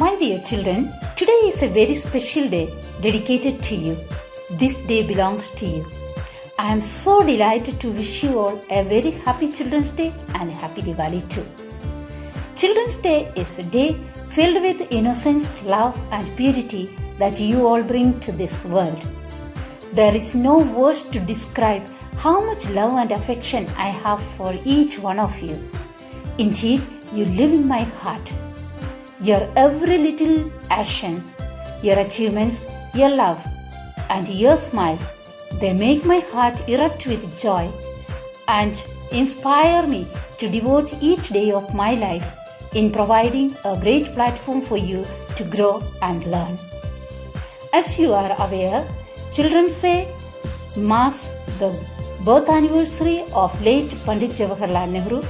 My dear children, today is a very special day dedicated to you. This day belongs to you. I am so delighted to wish you all a very happy Children's Day and a happy Diwali too. Children's Day is a day filled with innocence, love and purity that you all bring to this world. There is no words to describe how much love and affection I have for each one of you. Indeed, you live in my heart. Your every little actions, your achievements, your love, and your smiles, they make my heart erupt with joy and inspire me to devote each day of my life in providing a great platform for you to grow and learn. As you are aware, Children's Day marks the birth anniversary of late Pandit Jawaharlal Nehru,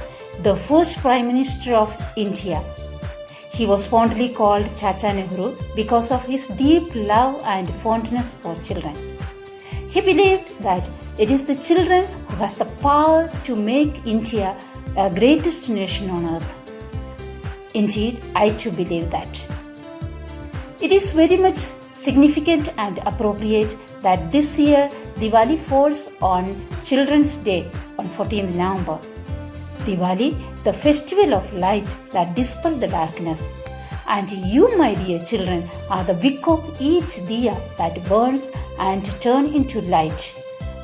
the first Prime Minister of India. He was fondly called Chacha Nehru because of his deep love and fondness for children. He believed that it is the children who has the power to make India a greatest nation on earth. Indeed, I too believe that. It is very much significant and appropriate that this year Diwali falls on Children's Day on 14th November. Diwali, the festival of light that dispels the darkness. And you, my dear children, are the wick of each diya that burns and turns into light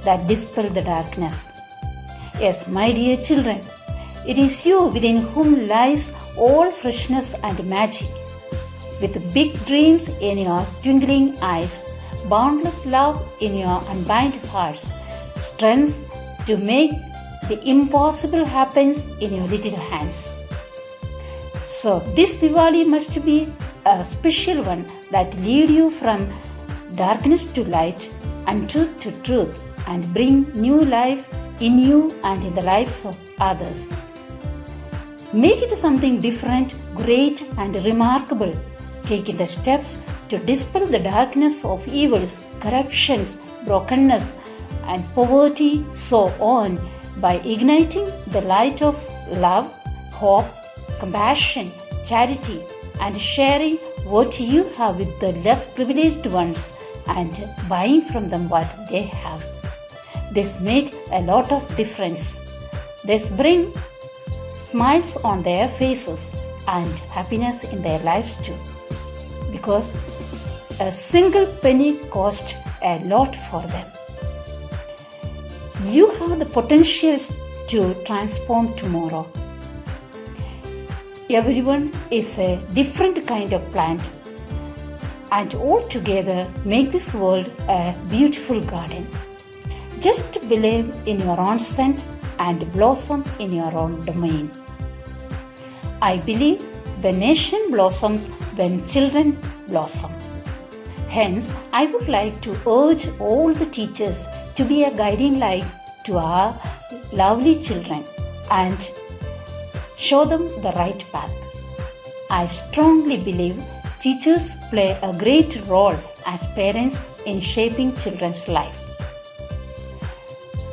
that dispels the darkness. Yes, my dear children, it is you within whom lies all freshness and magic. With big dreams in your twinkling eyes, boundless love in your unbound hearts, strength to make the impossible happens in your little hands. So this Diwali must be a special one that lead you from darkness to light and truth to truth and bring new life in you and in the lives of others. Make it something different, great and remarkable, taking the steps to dispel the darkness of evils, corruptions, brokenness and poverty, so on, by igniting the light of love, hope, compassion, charity, and sharing what you have with the less privileged ones and buying from them what they have. This makes a lot of difference. This brings smiles on their faces and happiness in their lives too. Because a single penny costs a lot for them. You have the potential to transform tomorrow. Everyone is a different kind of plant, and all together make this world a beautiful garden. Just believe in your own scent and blossom in your own domain. I believe the nation blossoms when children blossom. Hence, I would like to urge all the teachers to be a guiding light to our lovely children and show them the right path. I strongly believe teachers play a great role as parents in shaping children's life.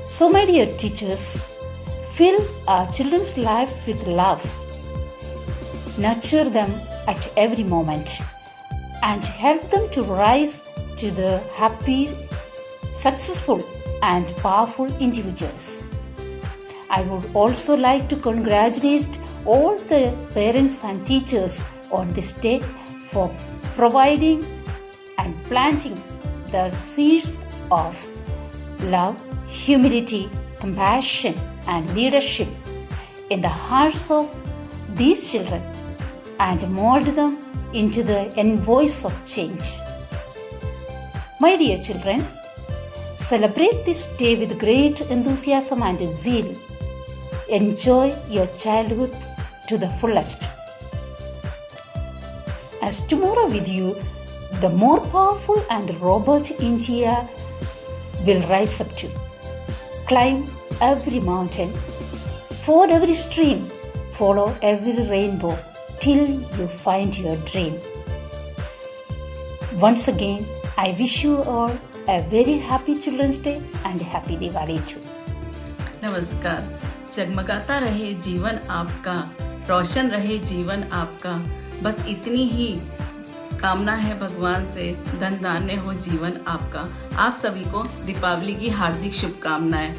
So, my dear teachers, fill our children's life with love. Nurture them at every moment and help them to rise to the happy, successful and powerful individuals. I would also like to congratulate all the parents and teachers on this day for providing and planting the seeds of love, humility, compassion and leadership in the hearts of these children and mold them into the envoys of change. My dear children, celebrate this day with great enthusiasm and zeal. Enjoy your childhood to the fullest. As tomorrow with you, the more powerful and robust India will rise up to. Climb every mountain, ford every stream, follow every rainbow till you find your dream. Once again, I wish you all a very happy Children's Day and happy Diwali too. नमस्कार। जगमगाता रहे जीवन आपका, रोशन रहे जीवन आपका, बस इतनी ही कामना है भगवान से धन धान्य हो जीवन आपका। आप सभी को दीपावली की हार्दिक शुभकामनाएं।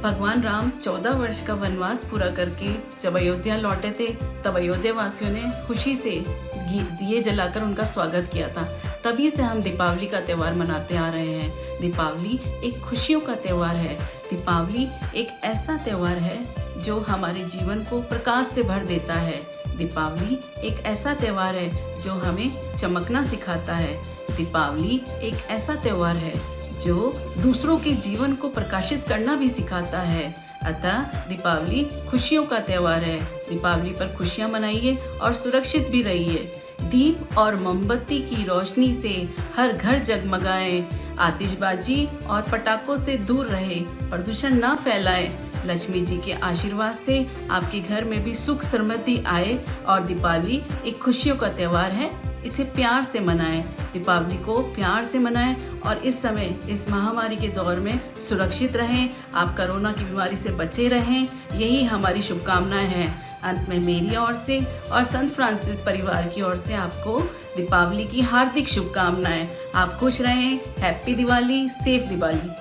भगवान राम 14 वर्ष का वनवास पूरा करके जब अयोध्या लौटे थे, तब अयोध्या वासियों ने खुशी से दिए जलाकर उनका स्वागत किया था। तभी से हम दीपावली का त्यौहार मनाते आ रहे हैं। दीपावली एक खुशियों का त्यौहार है। दीपावली एक ऐसा त्यौहार है जो हमारे जीवन को प्रकाश से भर देता है। दीपावली एक ऐसा त्यौहार है जो हमें चमकना सिखाता है। दीपावली एक ऐसा त्यौहार है जो दूसरों के जीवन को प्रकाशित करना भी सिखाता है। अतः दीपावली खुशियों का त्यौहार है। दीपावली पर खुशियां मनाइए और सुरक्षित भी रहिए। दीप और मोमबत्ती की रोशनी से हर घर जगमगाए। आतिशबाजी और पटाखों से दूर रहे, प्रदूषण न फैलाएं। लक्ष्मी जी के आशीर्वाद से आपके घर में भी सुख समृद्धि आए। और दीपावली एक खुशियों का त्यौहार है, इसे प्यार से मनाएं। दीपावली को प्यार से मनाएं और इस समय इस महामारी के दौर में सुरक्षित रहें। आप कोरोना की बीमारी से बचे रहें, यही हमारी शुभकामनाएं हैं। अंत में मेरी ओर से और संत फ्रांसिस परिवार की ओर से आपको दीपावली की हार्दिक शुभकामनाएं। आप खुश रहें। Happy Diwali, safe Diwali.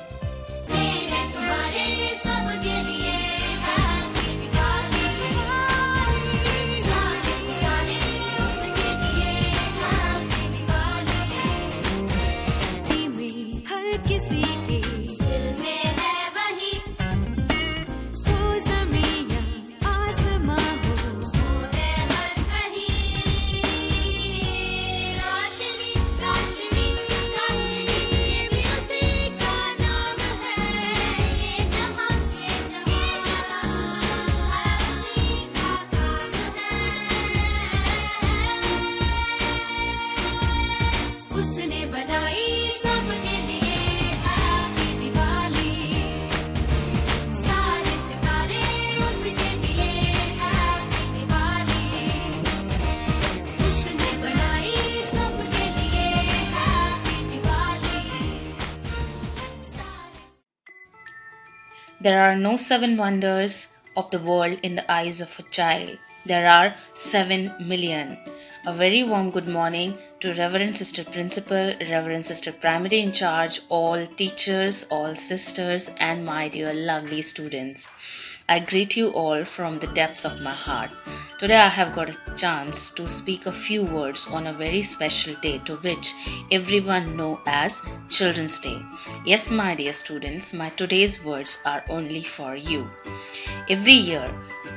There are no 7 wonders of the world in the eyes of a child. There are 7 million. A very warm good morning to Reverend Sister Principal, Reverend Sister Primary in Charge, all teachers, all sisters, and my dear lovely students. I greet you all from the depths of my heart. Today I have got a chance to speak a few words on a very special day to which everyone know as Children's Day. Yes, my dear students, my today's words are only for you. Every year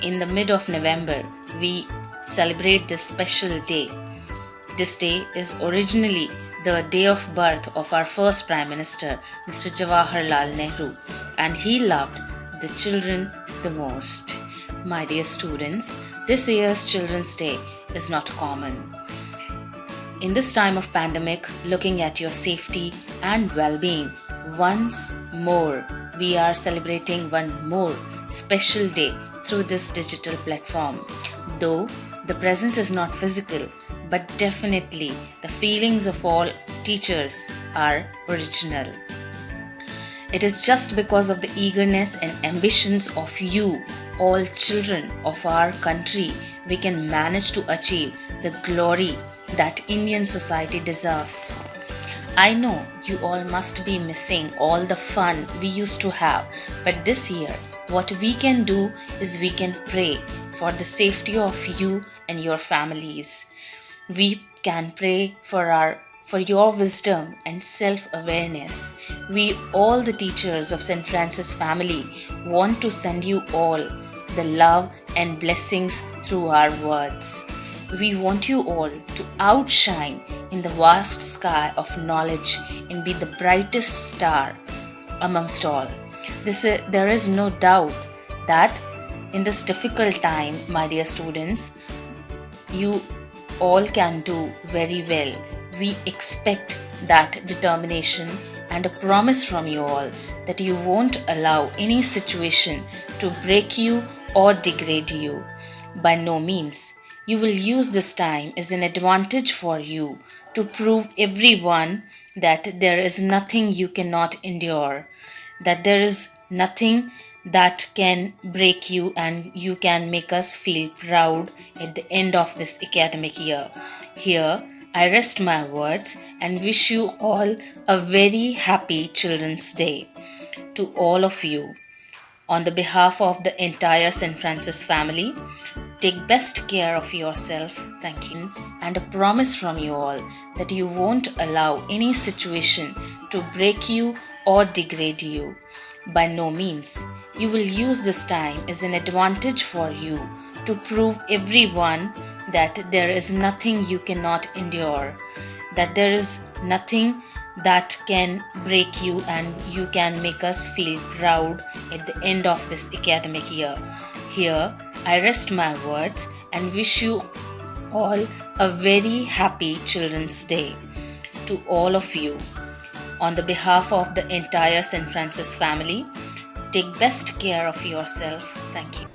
in the mid of November, we celebrate this special day. This day is originally the day of birth of our first Prime Minister, Mr. Jawaharlal Nehru, and he loved the children the most. My dear students, this year's Children's Day is not common. In this time of pandemic, looking at your safety and well-being, once more we are celebrating one more special day through this digital platform. Though the presence is not physical, but definitely the feelings of all teachers are original. It is just because of the eagerness and ambitions of you, all children of our country, we can manage to achieve the glory that Indian society deserves. I know you all must be missing all the fun we used to have, but this year, what we can do is we can pray for the safety of you and your families. We can pray for your wisdom and self-awareness. We, all the teachers of St. Francis family, want to send you all the love and blessings through our words. We want you all to outshine in the vast sky of knowledge and be the brightest star amongst all. There is no doubt that in this difficult time, my dear students, you all can do very well. We expect that determination and a promise from you all that you won't allow any situation to break you or degrade you. By no means. You will use this time as an advantage for you to prove everyone that there is nothing you cannot endure, that there is nothing that can break you, and you can make us feel proud at the end of this academic year. Here, I rest my words and wish you all a very happy Children's Day. To all of you, on the behalf of the entire St. Francis family, take best care of yourself, thank you, and a promise from you all that you won't allow any situation to break you or degrade you. By no means. You will use this time as an advantage for you to prove everyone that there is nothing you cannot endure, that there is nothing that can break you, and you can make us feel proud at the end of this academic year. Here, I rest my words and wish you all a very happy Children's Day. To all of you, on the behalf of the entire St. Francis family, take best care of yourself. Thank you.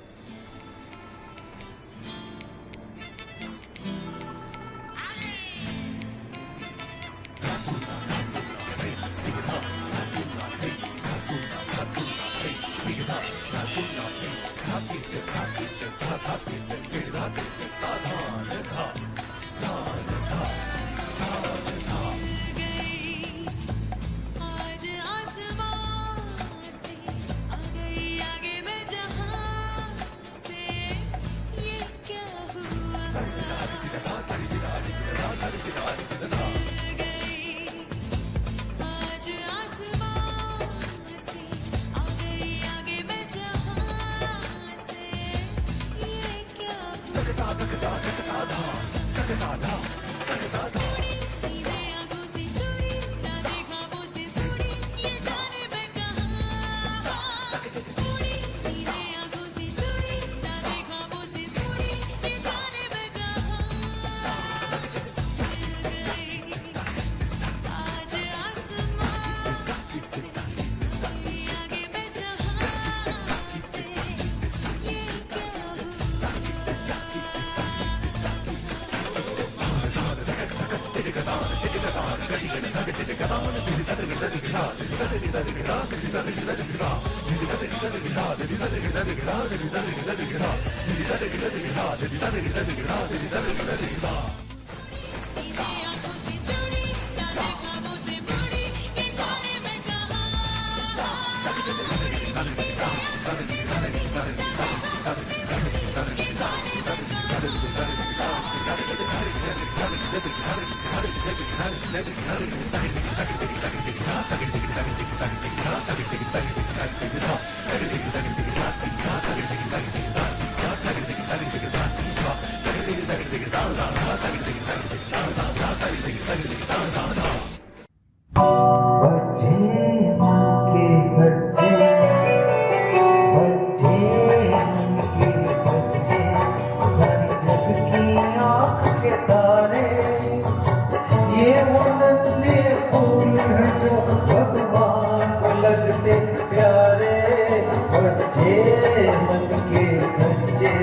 बच्चे मन के सच्चे, बच्चे मन के सच्चे, सारे जग की आँख के तारे, ये वो नन्हे फूल हैं जो भगवान को लगते प्यारे। बच्चे मन के सच्चे,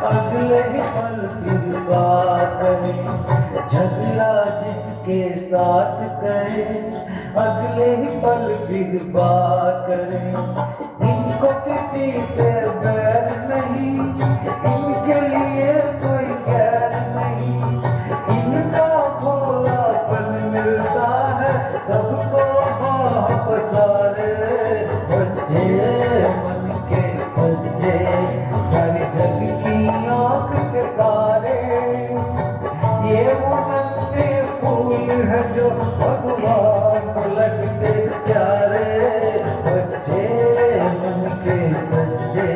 अगले ही पल फिर बात करे, झगड़ा जिसके साथ करे, अगले ही पल फिर बात करे। इनको किसी से बैर नहीं, इनके लिए कोई गैर नहीं, इनका भोलापन मिलता है सबको वहाँ पसारे। बच्चे मन के सच्चे, सारे जग की आँख के तारे, ये वो नन्हे फूल हैं जो भगवान को लगते प्यारे। बच्चे मन के सच्चे,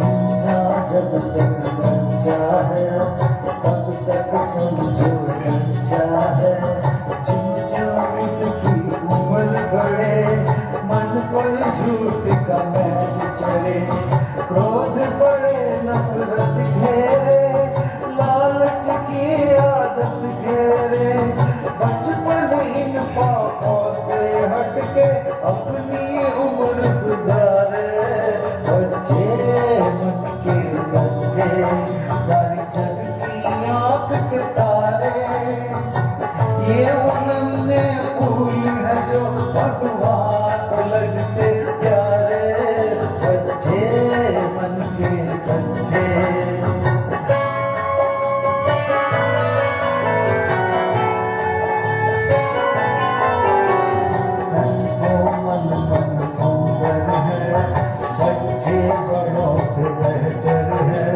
इंसान जब तक बच्चा है तब तक समझो सच्चा है। मन पर झूठ का मैल चढ़े, क्रोध पड़े नफरत घेरे, लालच की आदत घेरे, बचपन इन पापों से हटके अपनी उम्र गुजारे, बच्चे मन के सच्चे, सारी जग की आंख के तारे। ये वो नन्हे फूल है जो भगवान को लगते प्यारे, बच्चे मन के सच्चे। मन सुंदर है, बच्चे बड़ों से बेहतर है,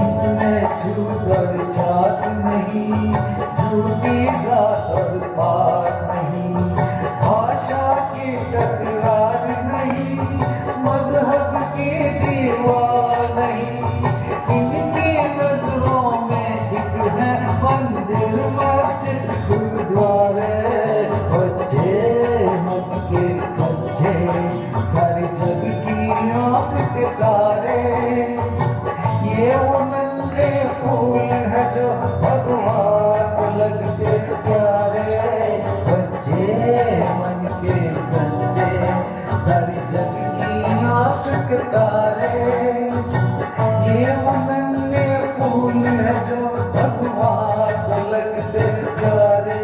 इनमें छूत और छात नहीं, झूठी जात और पात नहीं, भाषा की टकरार नहीं, मजहब की दीवार नहीं, इनकी नजरों में एक है मंदिर मस्जिद गुरुद्वारे, बच्चे मन के सच्चे, सारी जग की आंख के तारे। ये वो नन्हे फूल है जो भगवान को लगते प्यारे, बच्चे मन के सच्चे, सारी जग की आंख के तारे। ये वो नन्हे फूल है जो भगवान को लगते प्यारे,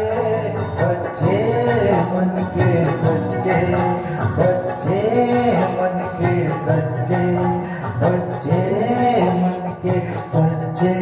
बच्चे मन के सच्चे, बच्चे मन के सच्चे, बच्चे मन के सच्चे।